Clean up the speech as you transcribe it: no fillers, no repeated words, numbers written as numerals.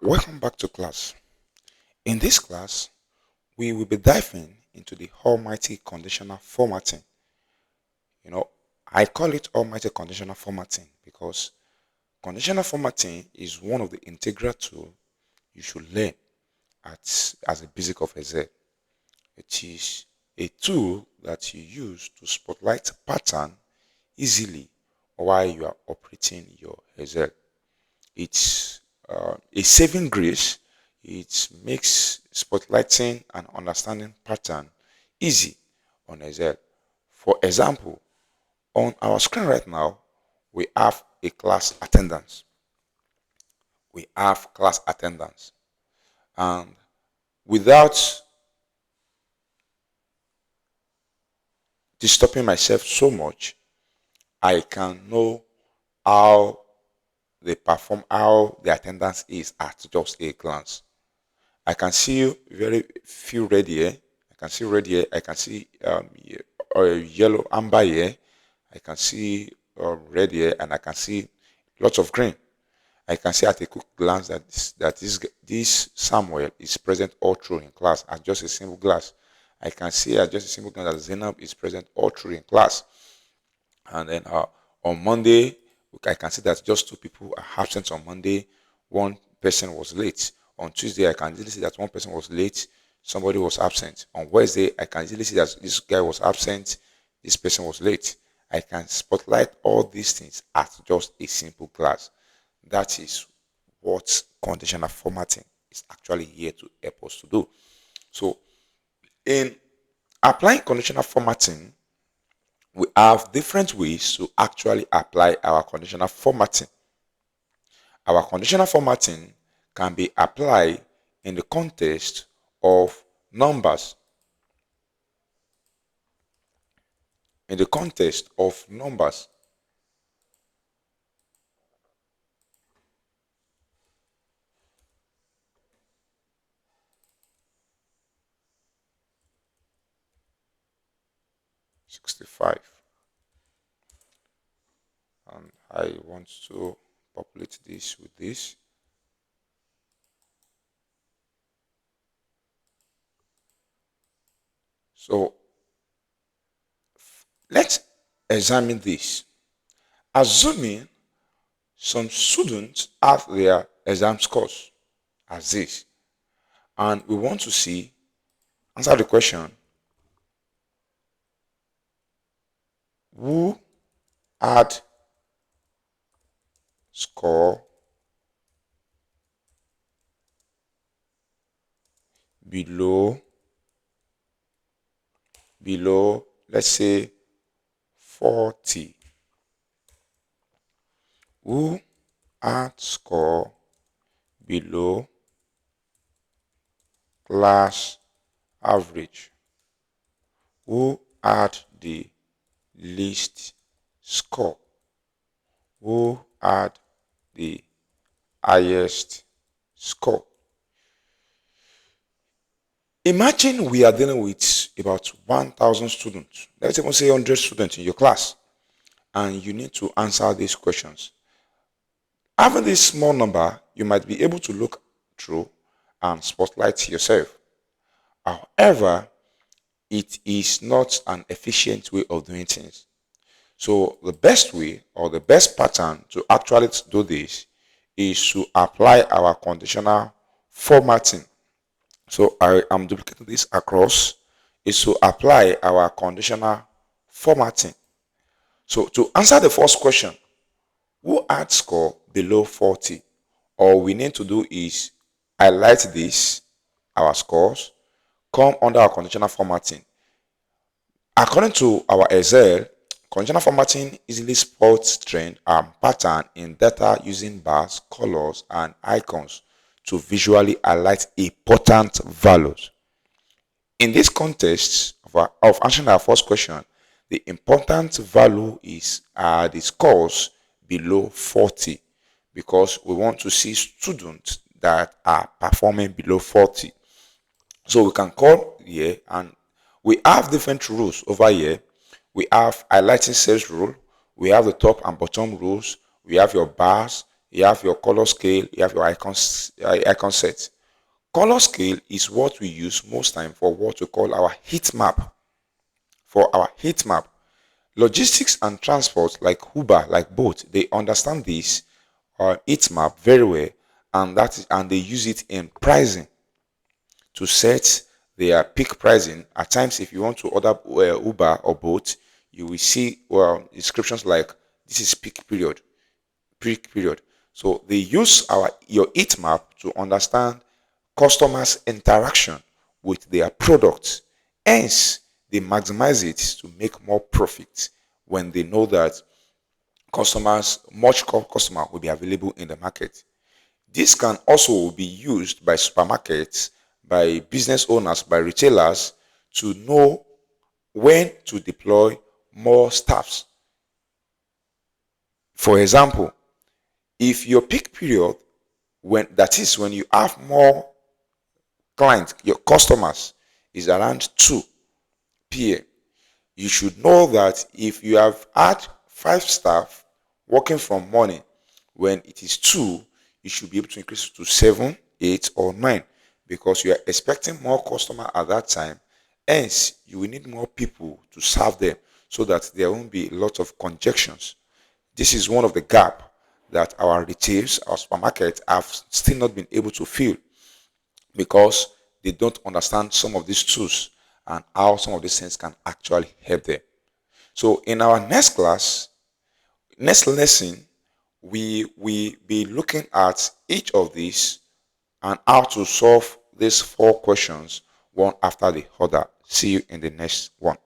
Welcome back to class. In this class, we will be diving into the almighty conditional formatting. You know, I call it almighty conditional formatting because conditional formatting is one of the integral tools you should learn as a basic of Excel. It is a tool that you use to spotlight pattern easily while you are operating your Excel. It's a saving grace. It makes spotlighting and understanding pattern easy on Excel. For example, on our screen right now, we have a class attendance. We have class attendance. And without disturbing myself so much, I can know how they perform, how the attendance is at just a glance. I can see very few red here. I can see red here. I can see yellow amber here. I can see red here, and I can see lots of green. I can see at a quick glance that this Samuel is present all through in class at just a single glance. I can see at just a single glance that Zainab is present all through in class. And then on Monday, I can see that just two people are absent on Monday. One person was late. On Tuesday, I can easily see that one person was late. Somebody was absent. On Wednesday, I can easily see that this guy was absent. This person was late. I can spotlight all these things at just a simple class. That is what conditional formatting is actually here to help us to do. So, in applying conditional formatting, we have different ways to actually apply our conditional formatting. Our conditional formatting can be applied in the context of numbers. In the context of numbers. '65. And I want to populate this with this. So let's examine this. Assuming some students have their exam scores as this, and we want to see, answer the question, who had score below, let's say 40. Who had score below class average? Who had the least score? Who had the highest score? Imagine we are dealing with about 1,000 students. Let's even say 100 students in your class, and you need to answer these questions. Having this small number, you might be able to look through and spotlight yourself. However, it is not an efficient way of doing things. So the best way or the best pattern to actually do this is to apply our conditional formatting. So I am duplicating this across, is to apply our conditional formatting. So to answer the first question, who had score below 40? All we need to do is highlight this, our scores, come under our conditional formatting. According to our Excel, conditional formatting easily spots trend and pattern in data using bars, colors, and icons to visually highlight important values. In this context of answering our first question, the important value is the scores below 40 because we want to see students that are performing below 40. So we can call here, and we have different rules over here. We have highlighting cells rule, we have the top and bottom rules, we have your bars, You have your color scale, you have your icon set. Color scale is what we use most time for what we call our heat map. For our heat map, logistics and transport like Uber, like both, they understand this heat map very well, and they use it in pricing to set their peak pricing. At times, if you want to order Uber or Bolt, you will see descriptions like this is peak period. So they use our your heat map to understand customers' interaction with their products. Hence, they maximize it to make more profit when they know that customer will be available in the market. This can also be used by supermarkets, by business owners, by retailers to know when to deploy more staffs. For example, if your peak period, when you have more clients, your customers is around 2 p.m., you should know that if you have had 5 staff working from morning, when it is 2, you should be able to increase it to 7, 8, or 9, because you are expecting more customer at that time. Hence, you will need more people to serve them so that there won't be a lot of congestions. This is one of the gap that our retailers, our supermarkets have still not been able to fill because they don't understand some of these tools and how some of these things can actually help them. So in our next lesson, we be looking at each of these and how to solve these 4 questions one after the other. See you in the next one.